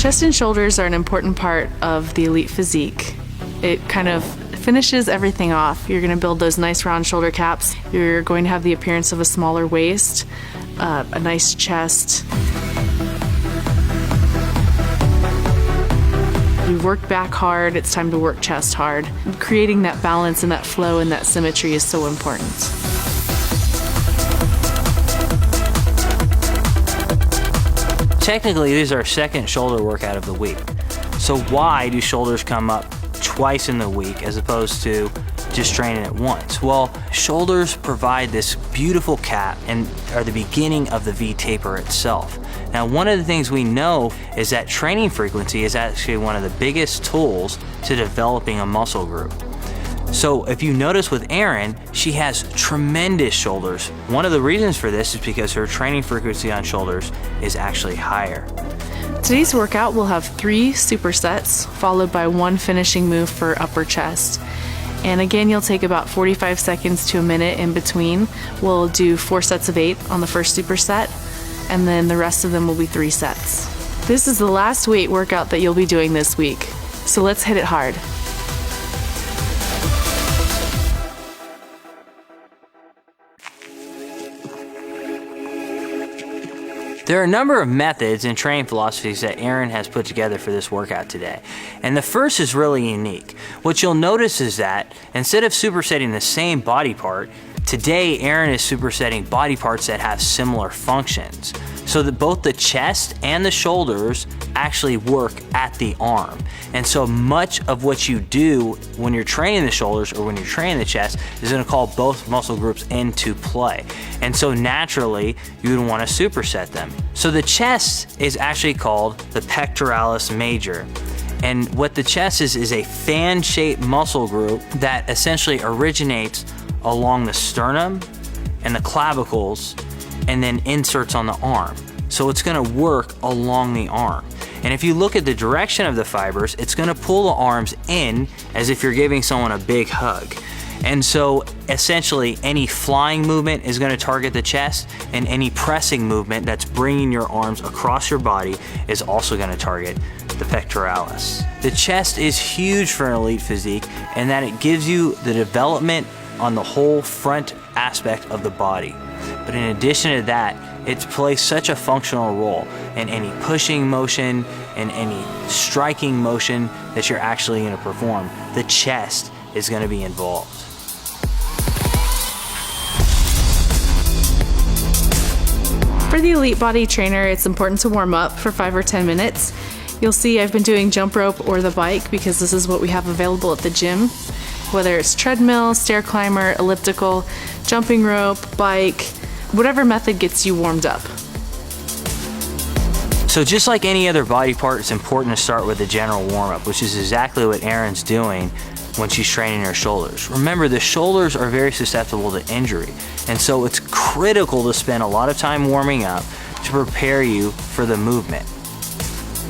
Chest and shoulders are an important part of the elite physique. It kind of finishes everything off. You're going to build those nice round shoulder caps. You're going to have the appearance of a smaller waist, a nice chest. You work back hard, it's time to work chest hard. Creating that balance and that flow and that symmetry is so important. Technically, this is our second shoulder workout of the week. So why do shoulders come up twice in the week as opposed to just training it once? Well, shoulders provide this beautiful cap and are the beginning of the V taper itself. Now, one of the things we know is that training frequency is actually one of the biggest tools to developing a muscle group. So if you notice with Erin, she has tremendous shoulders. One of the reasons for this is because her training frequency on shoulders is actually higher. Today's workout will have 3 supersets, followed by 1 finishing move for upper chest. And again, you'll take about 45 seconds to a minute in between. We'll do 4 sets of 8 on the first superset, and then the rest of them will be 3 sets. This is the last weight workout that you'll be doing this week, so let's hit it hard. There are a number of methods and training philosophies that Erin has put together for this workout today. And the first is really unique. What you'll notice is that instead of supersetting the same body part, today Erin is supersetting body parts that have similar functions, so that both the chest and the shoulders actually work at the arm. And so much of what you do when you're training the shoulders or when you're training the chest is going to call both muscle groups into play. And so naturally, you would want to superset them. So the chest is actually called the pectoralis major. And what the chest is a fan-shaped muscle group that essentially originates along the sternum and the clavicles and then inserts on the arm. So it's going to work along the arm. And if you look at the direction of the fibers, it's going to pull the arms in as if you're giving someone a big hug. And so essentially any flying movement is going to target the chest, and any pressing movement that's bringing your arms across your body is also going to target the pectoralis. The chest is huge for an elite physique in that it gives you the development on the whole front aspect of the body. But in addition to that, it plays such a functional role in any pushing motion and any striking motion that you're actually going to perform. The chest is going to be involved. For the elite body trainer, it's important to warm up for 5 or 10 minutes. You'll see I've been doing jump rope or the bike because this is what we have available at the gym. Whether it's treadmill, stair climber, elliptical, jumping rope, bike, whatever method gets you warmed up. So just like any other body part, it's important to start with a general warm-up, which is exactly what Erin's doing when she's training her shoulders. Remember, the shoulders are very susceptible to injury, and so it's critical to spend a lot of time warming up to prepare you for the movement.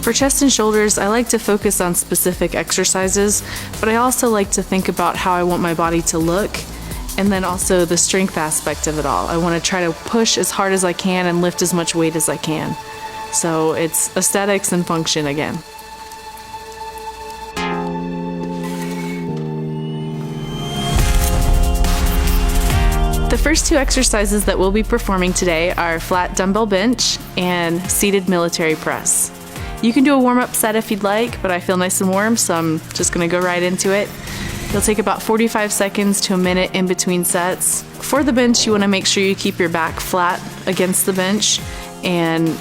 For chest and shoulders, I like to focus on specific exercises, but I also like to think about how I want my body to look, and then also the strength aspect of it all. I want to try to push as hard as I can and lift as much weight as I can. So it's aesthetics and function again. The first 2 exercises that we'll be performing today are flat dumbbell bench and seated military press. You can do a warm-up set if you'd like, but I feel nice and warm, so I'm just going to go right into it. You'll take about 45 seconds to a minute in between sets. For the bench, you want to make sure you keep your back flat against the bench, and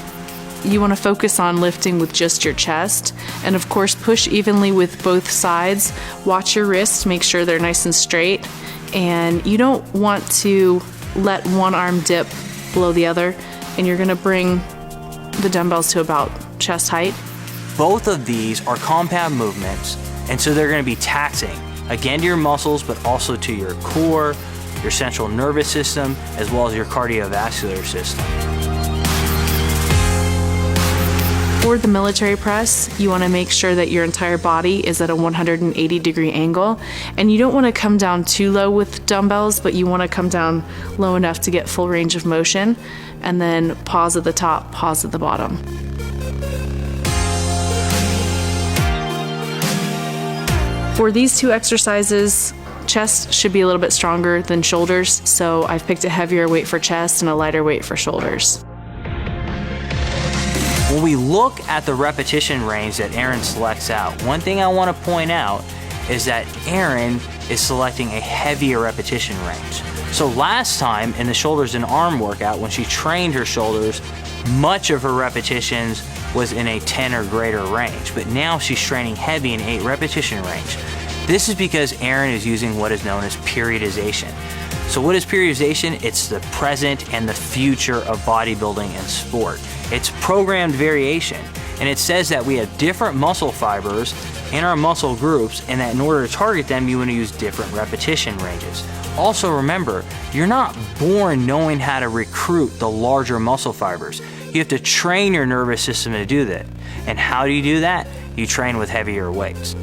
you want to focus on lifting with just your chest. And of course, push evenly with both sides. Watch your wrists, make sure they're nice and straight. And you don't want to let one arm dip below the other, and you're going to bring the dumbbells to about chest height. Both of these are compound movements, and so they're going to be taxing, again, to your muscles, but also to your core, your central nervous system, as well as your cardiovascular system. For the military press, you want to make sure that your entire body is at a 180-degree angle, and you don't want to come down too low with dumbbells, but you want to come down low enough to get full range of motion, and then pause at the top, pause at the bottom. For these two exercises, chest should be a little bit stronger than shoulders, so I've picked a heavier weight for chest and a lighter weight for shoulders. When we look at the repetition range that Erin selects out, one thing I want to point out is that Erin is selecting a heavier repetition range. So last time in the shoulders and arm workout, when she trained her shoulders, much of her repetitions was in a 10 or greater range, but now she's training heavy in 8 repetition range. This is because Erin is using what is known as periodization. So what is periodization? It's the present and the future of bodybuilding and sport. It's programmed variation, and it says that we have different muscle fibers in our muscle groups, and that in order to target them, you want to use different repetition ranges. Also remember, you're not born knowing how to recruit the larger muscle fibers. You have to train your nervous system to do that. And how do you do that? You train with heavier weights.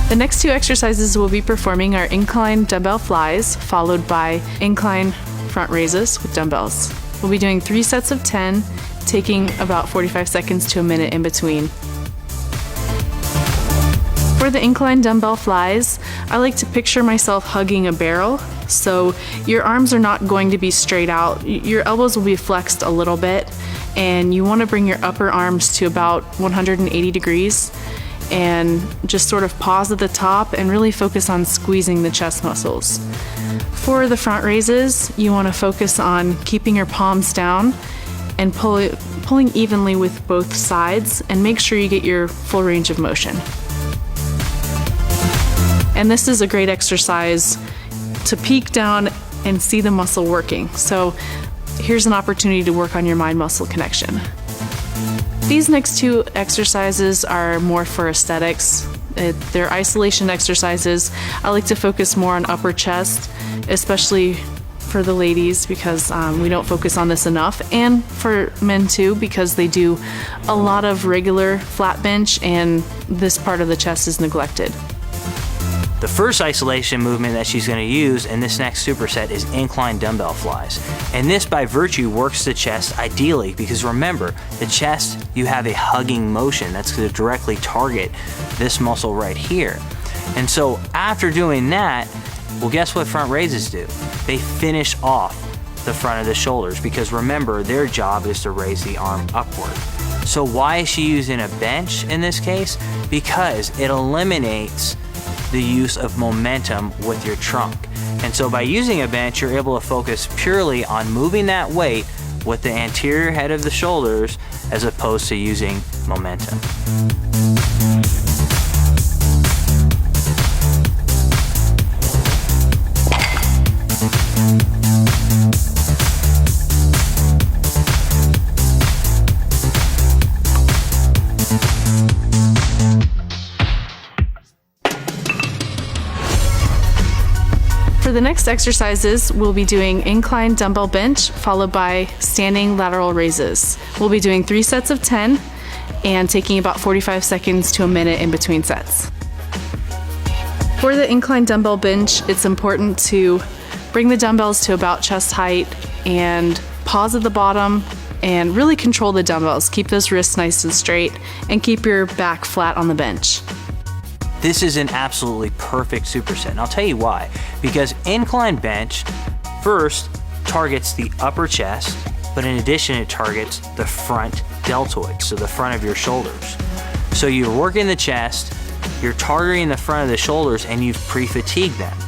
The next 2 exercises we'll be performing are incline dumbbell flies, followed by incline front raises with dumbbells. We'll be doing 3 sets of 10, taking about 45 seconds to a minute in between. For the incline dumbbell flies, I like to picture myself hugging a barrel. So your arms are not going to be straight out. Your elbows will be flexed a little bit, and you want to bring your upper arms to about 180 degrees. And just sort of pause at the top and really focus on squeezing the chest muscles. For the front raises, you want to focus on keeping your palms down and pulling evenly with both sides, and make sure you get your full range of motion. And this is a great exercise to peek down and see the muscle working. So here's an opportunity to work on your mind-muscle connection. These next 2 exercises are more for aesthetics. They're isolation exercises. I like to focus more on upper chest, especially for the ladies, because we don't focus on this enough, and for men too, because they do a lot of regular flat bench and this part of the chest is neglected. The first isolation movement that she's going to use in this next superset is incline dumbbell flies. And this by virtue works the chest ideally, because remember, the chest, you have a hugging motion that's going to directly target this muscle right here. And so after doing that, well, guess what front raises do? They finish off the front of the shoulders, because remember, their job is to raise the arm upward. So why is she using a bench in this case? Because it eliminates the use of momentum with your trunk. And so by using a bench, you're able to focus purely on moving that weight with the anterior head of the shoulders, as opposed to using momentum. For the next exercises, we'll be doing incline dumbbell bench, followed by standing lateral raises. We'll be doing 3 sets of 10 and taking about 45 seconds to a minute in between sets. For the incline dumbbell bench, it's important to bring the dumbbells to about chest height and pause at the bottom and really control the dumbbells. Keep those wrists nice and straight and keep your back flat on the bench. This is an absolutely perfect superset, and I'll tell you why. Because incline bench first targets the upper chest, but in addition it targets the front deltoid, so the front of your shoulders. So you're working the chest, you're targeting the front of the shoulders, and you've pre-fatigued them.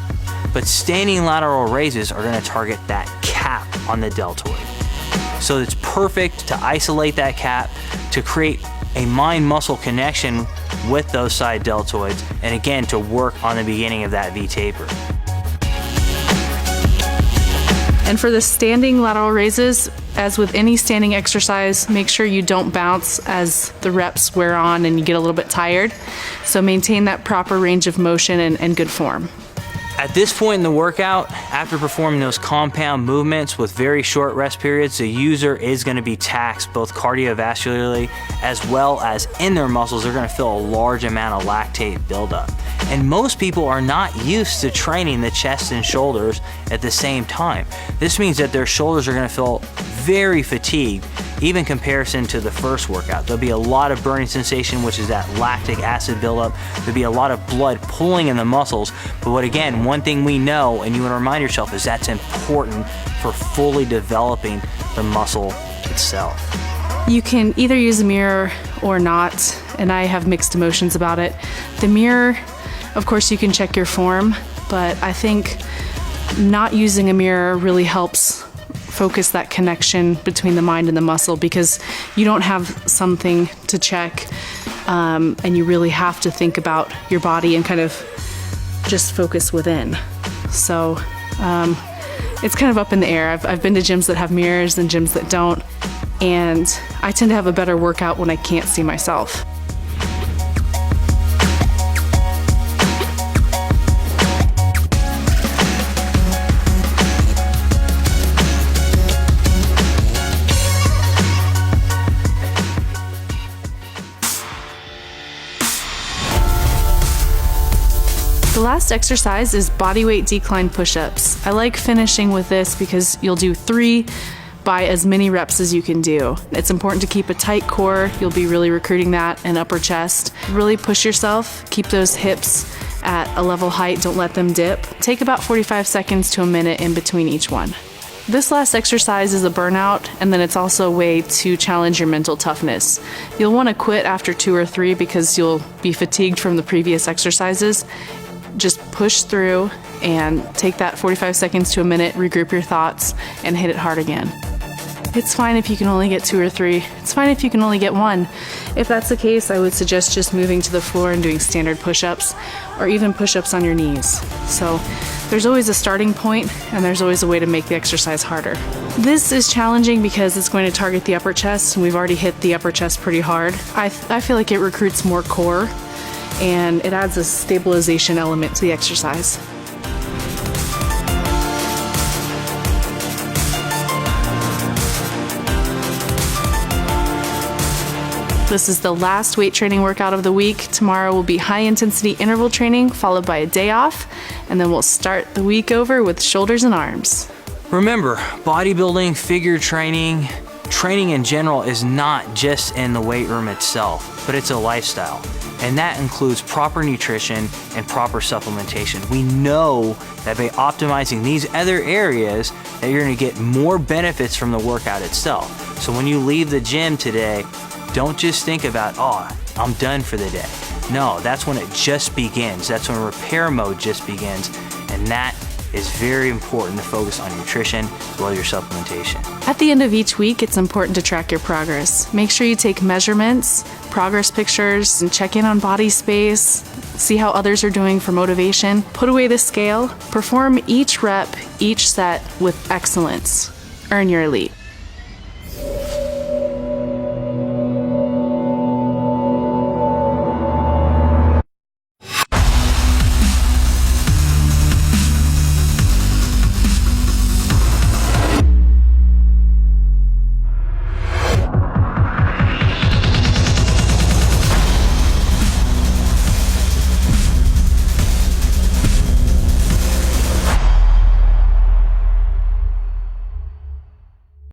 But standing lateral raises are going to target that cap on the deltoid. So it's perfect to isolate that cap, to create a mind-muscle connection with those side deltoids, and again, to work on the beginning of that V taper. And for the standing lateral raises, as with any standing exercise, make sure you don't bounce as the reps wear on and you get a little bit tired. So maintain that proper range of motion and good form. At this point in the workout, after performing those compound movements with very short rest periods, the user is going to be taxed both cardiovascularly as well as in their muscles. They're going to feel a large amount of lactate buildup. And most people are not used to training the chest and shoulders at the same time. This means that their shoulders are going to feel very fatigued, even in comparison to the first workout. There'll be a lot of burning sensation, which is that lactic acid buildup. There'll be a lot of blood pooling in the muscles. But what again, one thing we know, and you want to remind yourself, is that's important for fully developing the muscle itself. You can either use a mirror or not, and I have mixed emotions about it. The mirror, of course, you can check your form, but I think not using a mirror really helps focus that connection between the mind and the muscle, because you don't have something to check, and you really have to think about your body and kind of just focus within. So it's kind of up in the air. I've been to gyms that have mirrors and gyms that don't, and I tend to have a better workout when I can't see myself. The last exercise is bodyweight decline push-ups. I like finishing with this because you'll do 3 by as many reps as you can do. It's important to keep a tight core. You'll be really recruiting that and upper chest. Really push yourself. Keep those hips at a level height. Don't let them dip. Take about 45 seconds to a minute in between each one. This last exercise is a burnout, and then it's also a way to challenge your mental toughness. You'll want to quit after 2 or 3 because you'll be fatigued from the previous exercises. Just push through and take that 45 seconds to a minute, regroup your thoughts, and hit it hard again. It's fine if you can only get 2 or 3. It's fine if you can only get 1. If that's the case, I would suggest just moving to the floor and doing standard push-ups, or even push-ups on your knees. So there's always a starting point, and there's always a way to make the exercise harder. This is challenging because it's going to target the upper chest, and we've already hit the upper chest pretty hard. I feel like it recruits more core, and it adds a stabilization element to the exercise. This is the last weight training workout of the week. Tomorrow will be high intensity interval training, followed by a day off, and then we'll start the week over with shoulders and arms. Remember, bodybuilding, figure training, training in general is not just in the weight room itself, but it's a lifestyle. And that includes proper nutrition and proper supplementation. We know that by optimizing these other areas, that you're gonna get more benefits from the workout itself. So when you leave the gym today, don't just think about, oh, I'm done for the day. No, that's when it just begins. That's when repair mode just begins. And that is very important to focus on nutrition as well as your supplementation. At the end of each week, it's important to track your progress. Make sure you take measurements, progress pictures, and check in on body space. See how others are doing for motivation. Put away the scale. Perform each rep, each set with excellence. Earn your elite.